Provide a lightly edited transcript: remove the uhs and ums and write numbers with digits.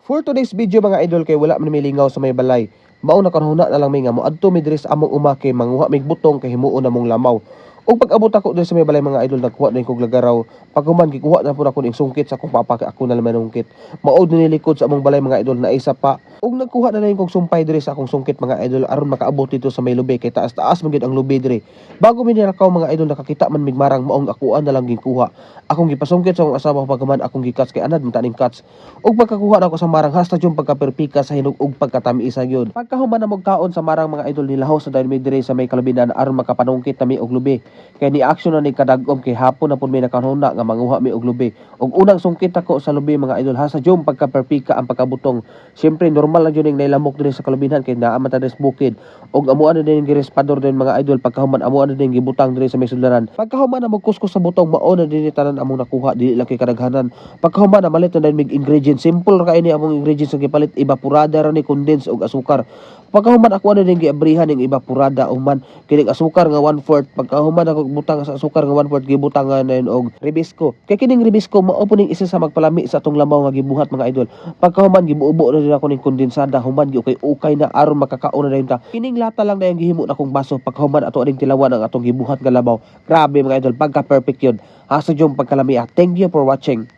For today's video mga idol kay wala man may lingaw sa may balay. Mao na kanhuna na lang may nga mo adto mi diri sa among umake manguha mig butong kay himuon namong lamaw. Ug pag-abot ako diri sa may balay mga idol nagkuha din kog lagaraw. Paghuman gikuha na pud ako ning sungkit sa akong papa kay ako na lang manungkit. Maod ni likod sa among balay mga idol na isa pa. Ug nagkuha na lang kog sumpay diri sa akong sungkit mga idol aron makaabot dito sa may lubi kay taas-taas man gid ang lubi diri. Bago mi nilakaw mga idol nakakita man mig marang maong akuan na lang ginkuha. Akong gipasungkit sa akong asawa paghuman akong gikats kay anad man taning kats. Ug pagkakuha na ako sa marang hasta yung pagkaperpika sa hinog ug pagkatamis gyud. Pagkahuman na mog kaon sa marang mga idol nilaho sa dahil mi diri sa may kalubinan aron makapanungkit na mi og lubi. Kay ni action na ni kadagom kay hapon na pud may nakanhuna nga manguha mi og lubi. Ug unang sungkit ako sa lubi mga idol hasta yung pagkaperpika ang pagkabutong. Syempre normal lang yun ning nailamok diri sa kalubinan kay naa man ta diri sa bukid. Ug amuan na din girespador din mga idol pagkahuman amuan na din gibutang diri sa may sudlanan. Pagkahuman na mo kuskus sa butong mao na din tanan among nakuha dili lang kay kadaghanan. Pagkahuman na malit na din mig ingredients simple ra kay ni among ingredients nga gipalit evaporada ra ni condense ug asukar. Pagkahuman ako na din giabrihan ning evaporada human kining asukar nga 1/4 pagkahuman ako butang sa asukar nga 1/4 gibutangan na og ribisco. Kay kining ribisco mao po ning isa sa magpalami sa atong lamaw nga gibuhat mga idol. Pagkahuman gibuubo na din ako ning kondensada human giukay-ukay na aron makakaon na dayon ta. Kining lata lang na yung gihimo na akong baso pagkahuman ato aning tilawan ang atong gibuhat nga labaw. Grabe mga idol pagka perfect yun. Hasa yung pagkalami. Thank you for watching.